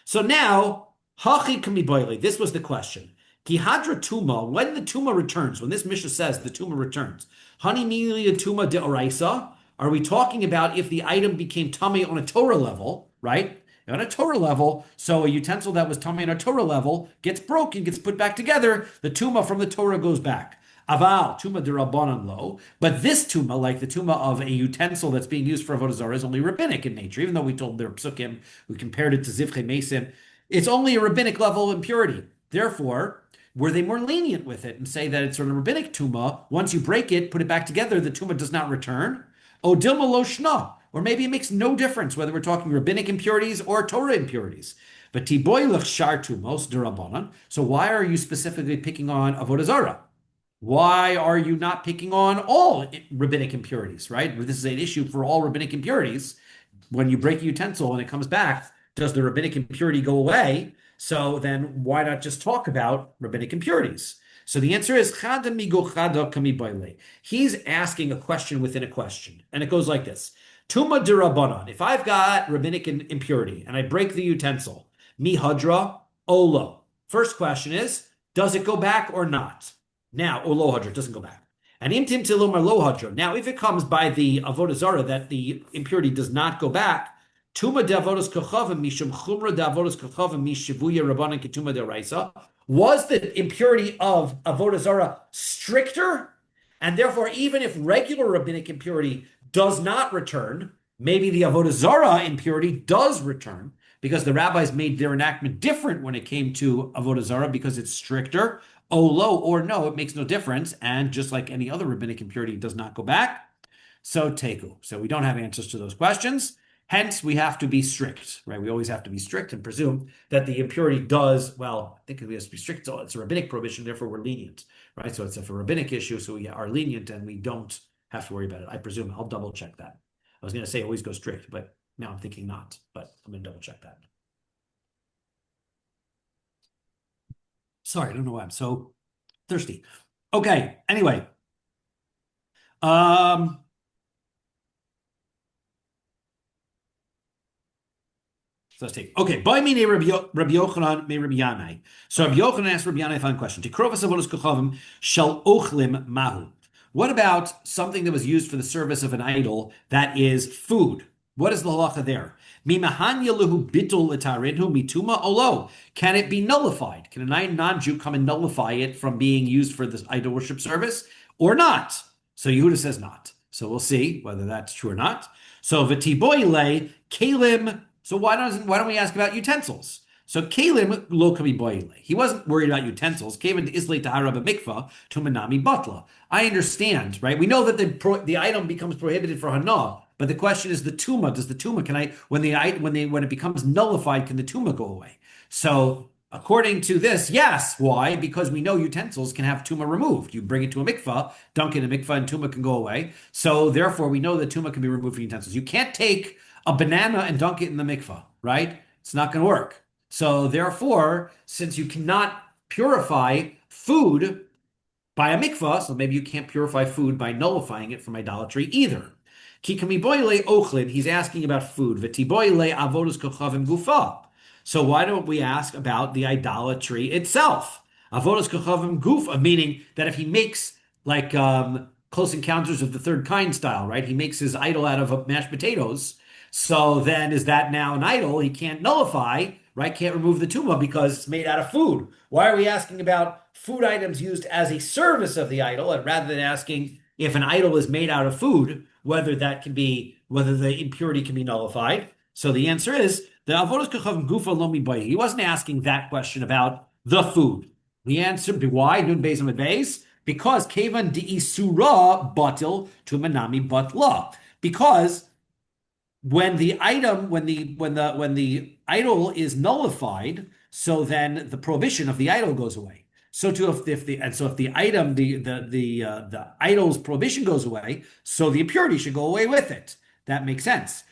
So now hachi kami boile. This was the question. Kihadra tuma. When the tuma returns, when this Mishnah says the tuma returns, hani milia tuma de oraisa. Are we talking about if the item became tameh on a Torah level, right? On a Torah level, so a utensil that was tameh on a Torah level gets broken, gets put back together, the tuma from the Torah goes back. Aval, tuma de rabbanan lo. But this tuma, like the tuma of a utensil that's being used for Avodah Zara, is only rabbinic in nature. Even though we told their psukim, we compared it to zivchei mesim, it's only a rabbinic level of impurity. Therefore, were they more lenient with it and say that it's sort of rabbinic tuma? Once you break it, put it back together, the tuma does not return. O dilma lo shna, or maybe it makes no difference whether we're talking rabbinic impurities or Torah impurities. But tiboilach shar tumos derabanan. So why are you specifically picking on avodah zara? Why are you not picking on all rabbinic impurities? Right? This is an issue for all rabbinic impurities. When you break a utensil and it comes back, does the rabbinic impurity go away? So then why not just talk about rabbinic impurities? So the answer is he's asking a question within a question. And it goes like this. Tuma derabanan. If I've got rabbinic impurity and I break the utensil, mi hadra olo. First question is, does it go back or not? Now, olo hadra, doesn't go back. And imtim tilomar lo hadra. Now, if it comes by the avodah zara that the impurity does not go back, Tuma de'avodos kochavim mishum chumra de'avodos kochavim mishivuya rabbanan ketuma de'raisa. Was the impurity of avodah zara stricter? And therefore, even if regular rabbinic impurity does not return, maybe the avodah zara impurity does return because the rabbis made their enactment different when it came to avodah zara because it's stricter. Olo or no, it makes no difference. And just like any other rabbinic impurity, it does not go back. So teku. So we don't have answers to those questions. Hence, we have to be strict, right? We always have to be strict and presume that the impurity does, well, I think we have to be strict. So it's a rabbinic prohibition, therefore we're lenient, right? So it's a rabbinic issue, so we are lenient and we don't have to worry about it. I presume. I'll double check that. I was going to say always go strict, but now I'm thinking not, but I'm going to double check that. Sorry, I don't know why I'm so thirsty. Okay, anyway. So let's take, okay, by me Rabbi Yochanan me Rabbi Yanai. So Rabbi Yochanan asked Rabbi Yanai a fine question. Tikrovas avodos kochavim shel ochlim mahu. What about something that was used for the service of an idol that is food? What is the halacha there? Mimahanya lehu bitul etarinhu mituma olo. Can it be nullified? Can a non-Jew come and nullify it from being used for this idol worship service or not? So Yehuda says not. So we'll see whether that's true or not. So v'tiboile kalim. So why don't we ask about utensils? So Kalim lo kami boile. He wasn't worried about utensils. Kalim islay tahara b'mikvah to manami batla. I understand, right? We know that the item becomes prohibited for hana, but the question is the tuma. Does the tuma when it becomes nullified, can the tuma go away? So according to this, yes. Why? Because we know utensils can have tuma removed. You bring it to a mikvah, dunk it in a mikvah, and tuma can go away. So therefore, we know that tuma can be removed from utensils. You can't take a banana and dunk it in the mikvah, right? It's not going to work. So therefore, since you cannot purify food by a mikvah, so maybe you can't purify food by nullifying it from idolatry either. Kikami boile ochlin, he's asking about food. V'tiboile avodos kochavim gufa. So why don't we ask about the idolatry itself? Avodos kochavim gufa, meaning that if he makes like Close Encounters of the Third Kind style, right? He makes his idol out of mashed potatoes. So then is that now an idol? He can't nullify, right? Can't remove the tuma because it's made out of food. Why are we asking about food items used as a service of the idol, and rather than asking if an idol is made out of food, whether the impurity can be nullified? So the answer is the avodos kochavim gufa lo mibayis. He wasn't asking that question about the food. The answer, why? Nun beis amid beis. Because kevan de'isura batil to manami batla. Because when the idol is nullified, so then the prohibition of the idol goes away. So too, if the idol's prohibition goes away, so the impurity should go away with it. That makes sense.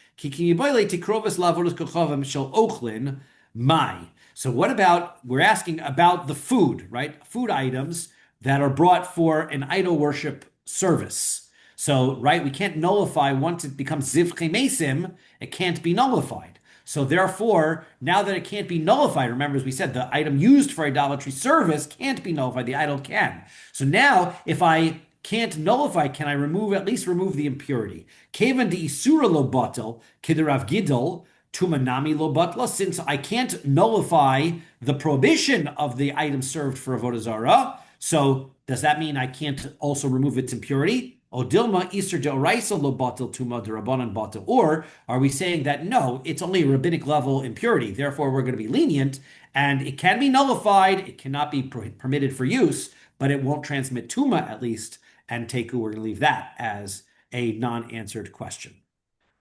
So what about, we're asking about the food, right? Food items that are brought for an idol worship service. So, right, we can't nullify once it becomes zivchei mesim, it can't be nullified. So therefore, now that it can't be nullified, remember, as we said, the item used for idolatry service can't be nullified, the idol can. So now, if I can't nullify, can I at least remove the impurity? Kevan de isura lo batel, kiderav gidol, tumanami lo batla, since I can't nullify the prohibition of the item served for avodah zara, so does that mean I can't also remove its impurity? Odilma Easter deoraisa lo batil tuma derabanan batil. Or are we saying that no, it's only a rabbinic level impurity, therefore we're going to be lenient, and it can be nullified, it cannot be permitted for use, but it won't transmit tuma at least, and teku, we're going to leave that as a non-answered question.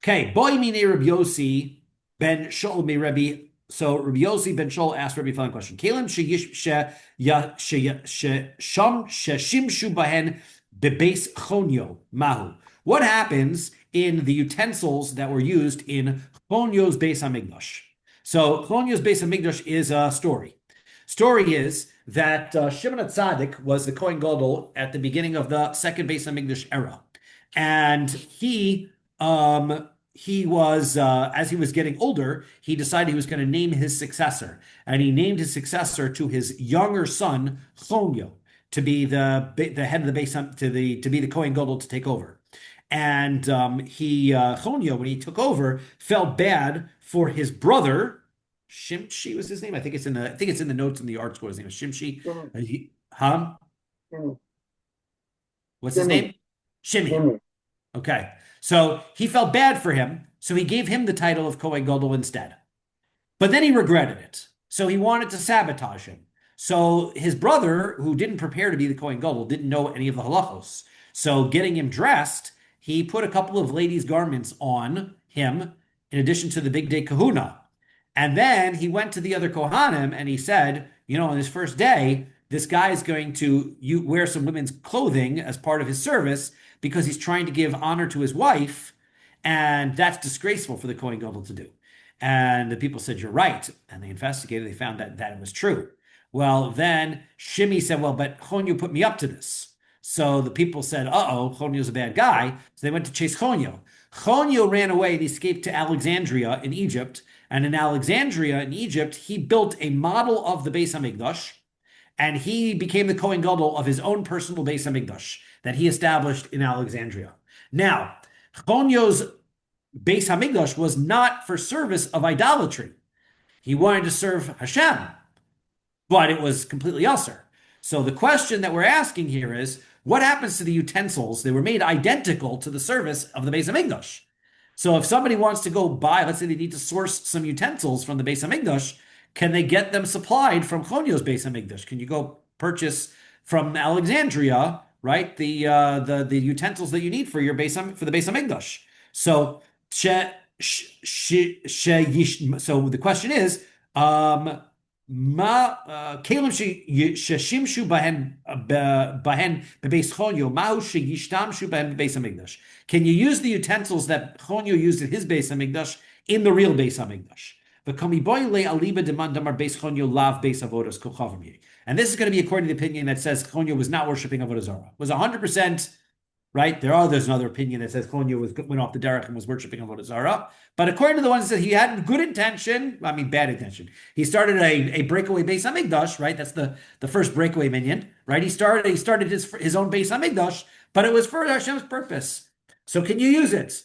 Okay, boy mine Rabbi Yossi ben Shaul me Rabbi. So Rabbi Yossi ben Shaul asked Rabbi the following question: Kalim sham sheshimshu bahen bebeis chonyo mahu. What happens in the utensils that were used in Chonyo's Beis Hamikdash? So Chonyo's Beis Hamikdash is a story. Story is that Shimon HaTzadik was the Kohen Gadol at the beginning of the second Beis Hamikdash era, and he was as he was getting older, he decided he was going to name his successor, and he named his successor to his younger son Chonyo to be the head of the base to be the Kohen Gadol to take over. And Chonyo, when he took over, felt bad for his brother. Shimshi was his name. I think it's in the notes in the art school. His name is Shimshi. What's his name? Shimmy. Okay. So he felt bad for him, so he gave him the title of Kohen Gadol instead. But then he regretted it, so he wanted to sabotage him. So his brother, who didn't prepare to be the Kohen Gadol, didn't know any of the halachos. So getting him dressed, he put a couple of ladies' garments on him, in addition to the big day kahuna. And then he went to the other Kohanim and he said, on his first day, this guy is going to wear some women's clothing as part of his service because he's trying to give honor to his wife, and that's disgraceful for the Kohen Gadol to do. And the people said, you're right. And they investigated, they found that it was true. Well, then Shimmy said, well, but Chonyo put me up to this. So the people said, uh-oh, Chonyo's a bad guy. So they went to chase Chonyo. Chonyo ran away and escaped to Alexandria in Egypt. And in Alexandria in Egypt, he built a model of the Beis Hamikdash, and he became the Kohen Gadol of his own personal Beis Hamikdash that he established in Alexandria. Now, Chonyo's Beis Hamikdash was not for service of idolatry. He wanted to serve Hashem, but it was completely usher. So the question that we're asking here is, what happens to the utensils? They were made identical to the service of the Beis Hamikdash. So if somebody wants to go buy, let's say they need to source some utensils from the Beis Hamikdash, can they get them supplied from Chonyo's Beis Hamikdash? Can you go purchase from Alexandria, right, the utensils that you need for your for the Beis Hamikdash? So so the question is, can you use the utensils that Chonyo used in his Beis Hamikdash in the real Beis Hamikdash? And this is going to be according to the opinion that says Chonyo was not worshiping Avodah Zara. Was 100%, right? There's another opinion that says Chonyo went off the derech and was worshiping Avodah Zara. But according to the ones that he had good intention, bad intention. He started a breakaway Beis Hamikdash, right? That's the first breakaway minion, right? He started his own Beis Hamikdash, but it was for Hashem's purpose. So can you use it?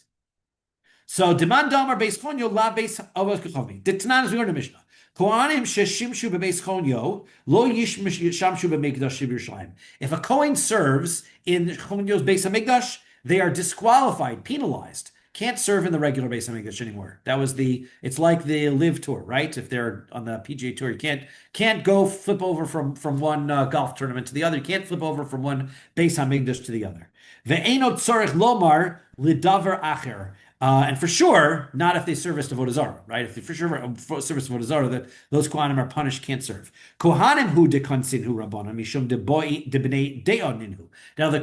So demand damar beis chonyo la beis avos kachavmi. The Tanan is we learned in Mishnah. Kohanim sheshimshu bebeis chonyo lo yishamshu b'mikdash Yerushalayim. If a Kohen serves in Chonyo's Beis Hamikdash, they are disqualified, penalized. Can't serve in the regular Beis Hamikdash anymore. It's like the Live Tour, right? If they're on the PGA Tour, you can't go flip over from one golf tournament to the other. You can't flip over from one Beis Hamikdash to the other. Ve'eno tzorech lomar lidavar acher. And for sure, not if they service to Avodah Zara, right? If they for sure service to Avodah Zara, that those Kohanim are punished, can't serve. Kohanim hu dekonsin hu rabbanon mishum deboi debnei deoninhu. Now they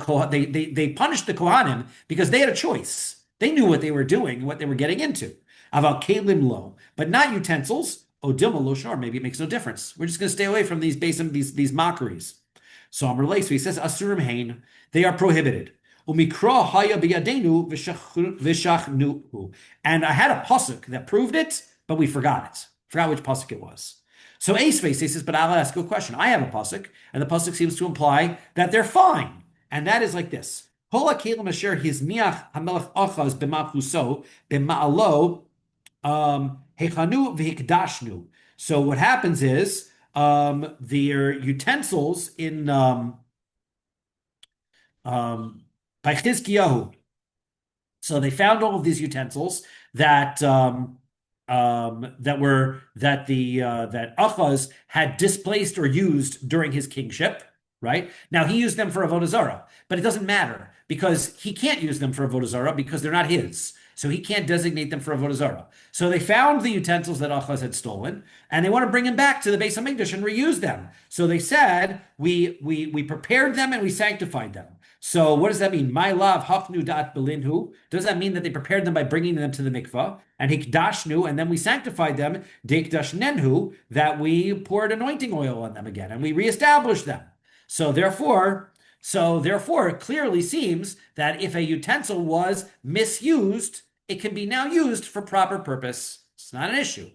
punished the Kohanim because they had a choice. They knew what they were doing, what they were getting into. Aval kelim lo, but not utensils. Odilma lo shor. Maybe it makes no difference. We're just going to stay away from these mockeries. So Amr Leis, he says asurim hein. They are prohibited. Umikra haya biyadenu v'shachnuhu. And I had a pasuk that proved it, but we forgot it. Forgot which pasuk it was. So Ace says, but I'll ask you a question. I have a pasuk, and the pasuk seems to imply that they're fine. And that is like this. Kol hakelim asher hizmiach hamelech achaz b'maphuso b'ma'alo hechanu v'hikdashnu. So what happens is their utensils in by Chizkiyahu. So they found all of these utensils that that Achaz had displaced or used during his kingship. Right now, he used them for Avodah Zara, but it doesn't matter because he can't use them for Avodah Zara because they're not his. So he can't designate them for Avodah Zara. So they found the utensils that Achaz had stolen, and they want to bring them back to the Beis Hamikdash and reuse them. So they said, we prepared them and we sanctified them. So what does that mean? My love hafnu dat belinhu. Does that mean that they prepared them by bringing them to the mikvah? And hikdashnu, and then we sanctified them, deikdashnenhu, that we poured anointing oil on them again, and we reestablished them. So therefore, it clearly seems that if a utensil was misused, it can be now used for proper purpose. It's not an issue.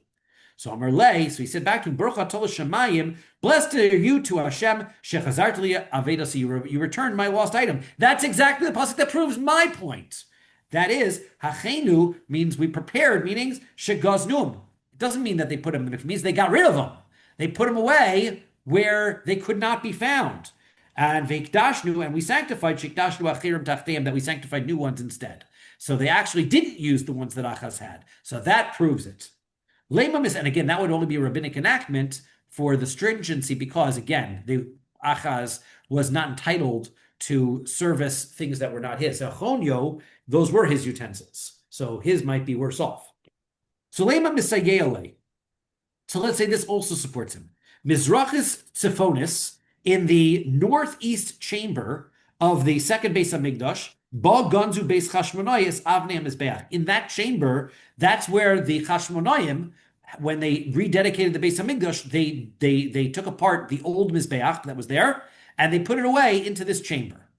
So Amar Lei, so he said back to him, Baruch atol Shemayim, blessed are you to Hashem, shechazart li Avodah, so you returned my lost item. That's exactly the pasuk that proves my point. That is, hachenu means we prepared, meaning shegaznum. It doesn't mean that they put them in, it means they got rid of them. They put them away where they could not be found. And veikdashnu, and we sanctified shikdashnu achirim tachteim, that we sanctified new ones instead. So they actually didn't use the ones that Achaz had. So that proves it. And again, that would only be a rabbinic enactment for the stringency because, again, Achaz was not entitled to service things that were not his. Achonyo, those were his utensils. So his might be worse off. So Lema Misayele. So let's say this also supports him. Mizrachis Tzifonis, in the northeast chamber of the second Beis Hamikdash, Ba Ganzu Beis Chashmonaim Avnei Mizbeach. In that chamber, that's where the Chashmonaim, when they rededicated the Beis Hamikdash, they took apart the old Mizbeach that was there, and they put it away into this chamber.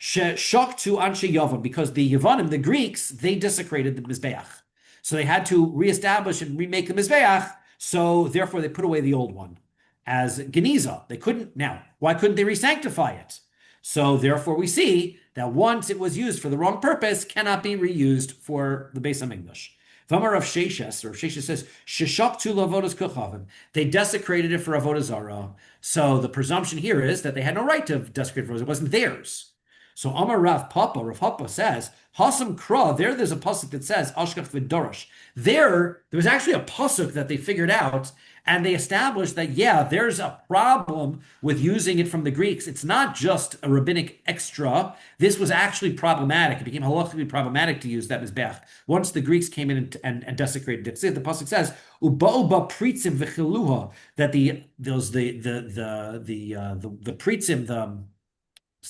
Shoktu Anshe Yavon, because the Yavanim, the Greeks, they desecrated the Mizbeach. So they had to reestablish and remake the Mizbeach, so therefore they put away the old one as Geniza. They couldn't, now, why couldn't they re-sanctify it? So therefore we see that once it was used for the wrong purpose, cannot be reused for the Beis Hamikdash. V'amar Rav Sheshes, Rav Sheshes says, Sheshaktu lavodas kuchavim. They desecrated it for Avodah Zara. So the presumption here is that they had no right to desecrate it. It wasn't theirs. So Amar Rav Papa says, Hasam Kra, there's a pasuk that says, Ashkach v'dorosh. There was actually a pasuk that they figured out, and they established that, yeah, there's a problem with using it from the Greeks. It's not just a rabbinic extra. This was actually problematic. It became halachically problematic to use that mizbeach once the Greeks came in and desecrated it. The pasuk says, "Uba pritzim v'chiluha," that the pritzim,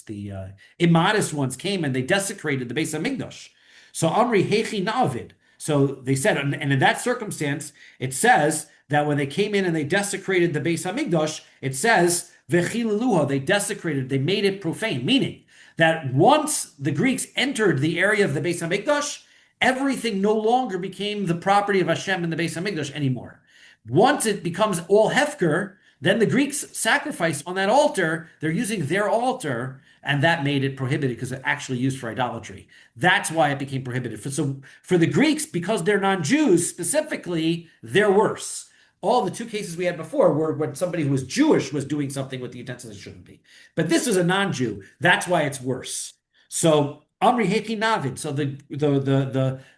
the immodest ones came and they desecrated the Beis Hamikdash. So Amri Hechi Navid. So they said, and in that circumstance, it says that when they came in and they desecrated the Beis Hamikdash, it says Vechiluha, they desecrated, they made it profane, meaning that once the Greeks entered the area of the Beis Hamikdash, everything no longer became the property of Hashem in the Beis Hamikdash anymore. Once it becomes all hefker, then the Greeks sacrifice on that altar. They're using their altar, and that made it prohibited because it's actually used for idolatry. That's why it became prohibited. So for the Greeks, because they're non-Jews specifically, they're worse. All the two cases we had before were when somebody who was Jewish was doing something with the utensils it shouldn't be. But this is a non-Jew. That's why it's worse. So Amri Heki Navid. So the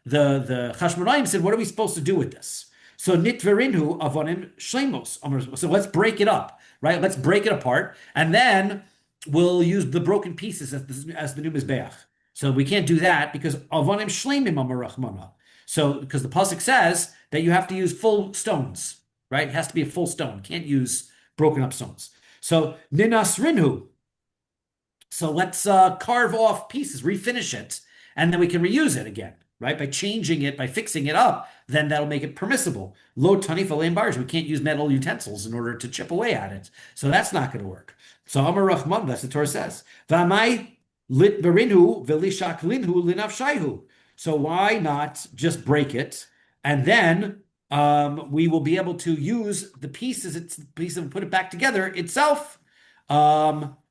Chashmonaim said, what are we supposed to do with this? So nitverinhu avonim shlemos. So let's break it up, right? Let's break it apart, and then we'll use the broken pieces as the new mizbeach. So we can't do that because avonim shleimim amarachmana. So because the pasuk says that you have to use full stones, right? It has to be a full stone. Can't use broken up stones. So ninasrinhu. So let's carve off pieces, refinish it, and then we can reuse it again. Right? By changing it, by fixing it up, then that'll make it permissible. Lo tanif alein bars. We can't use metal utensils in order to chip away at it. So that's not going to work. So Amar Rahman, that's the Torah says. V'amai lit berinhu v'lishak linhu linafshayhu. So why not just break it, and then we will be able to use the pieces, and put it back together itself.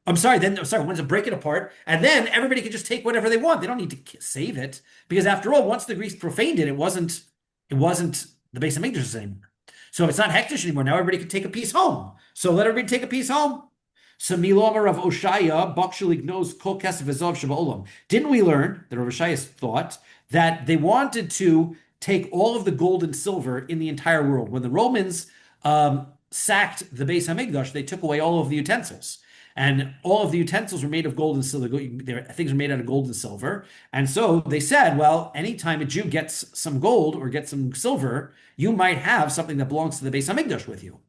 Once I break it apart, and then everybody can just take whatever they want. They don't need to save it, because after all, once the Greeks profaned it, it wasn't the Beis Hamikdash anymore. So it's not hektish anymore. Now everybody can take a piece home. So let everybody take a piece home. So Milomar of Oshaya, Bakshulik knows Kol Kesef Ezov Shabbaolam. Didn't we learn that Rav Oshaya thought that they wanted to take all of the gold and silver in the entire world? When the Romans sacked the Beis Hamikdash, they took away all of the utensils. And all of the utensils were made of gold and silver. Things were made out of gold and silver. And so they said, well, anytime a Jew gets some gold or gets some silver, you might have something that belongs to the Beis Hamikdash with you.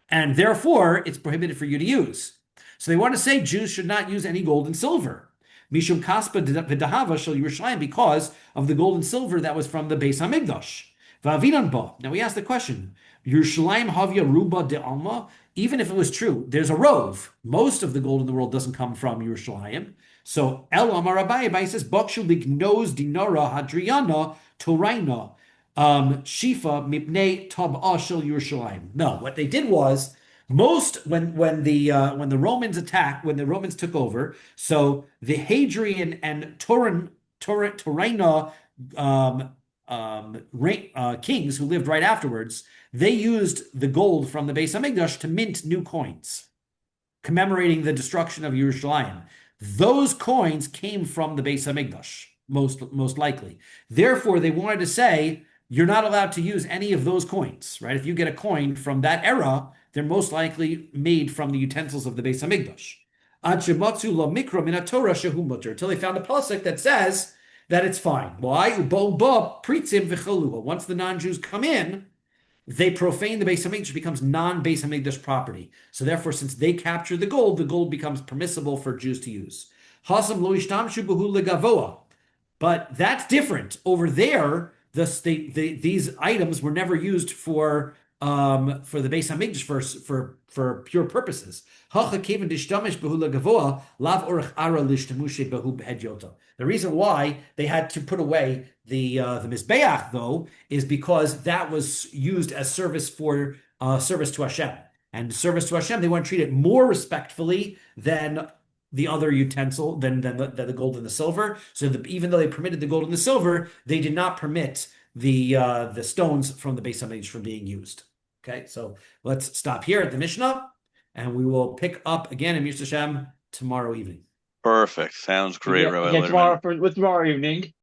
And therefore, it's prohibited for you to use. So they want to say Jews should not use any gold and silver. Mishum kaspa v'dahava shel Yerushalayim, because of the gold and silver that was from the Beis Hamikdash. V'avinan ba. Now we ask the question, Yerushalayim havya ruba de alma. Even if it was true, there's a rove. Most of the gold in the world doesn't come from Yerushalayim. So El Amar Rabbi says, Bakshu lignoz dinara hadriana toraina shifa mipnei tab'a shel Yerushalayim. No, what they did was when the Romans attacked, when the Romans took over, so the Hadrian and Toraina kings who lived right afterwards, they used the gold from the Beis Hamikdash to mint new coins, commemorating the destruction of Yerushalayim. Those coins came from the Beis Hamikdash, most likely. Therefore, they wanted to say, you're not allowed to use any of those coins, right? If you get a coin from that era, they're most likely made from the utensils of the Beis Hamikdash. Until they found a pasuk that says that it's fine. Why? Once the non-Jews come in, they profane the Beis Hamikdash, becomes non-Beis Hamikdash property. So therefore, since they capture the gold becomes permissible for Jews to use. But that's different. Over there, these items were never used for the Beis Hamikdash for pure purposes. The reason why they had to put away the Mizbeach, though, is because that was used as service to Hashem. And service to Hashem, they want to treat it more respectfully than the other utensil, than the gold and the silver. So even though they permitted the gold and the silver, they did not permit the stones from the Beis Hamikdash from being used. Okay, so let's stop here at the Mishnah, and we will pick up again in Mr. Hashem tomorrow evening. Perfect. Sounds great, Rabbi Tomorrow evening.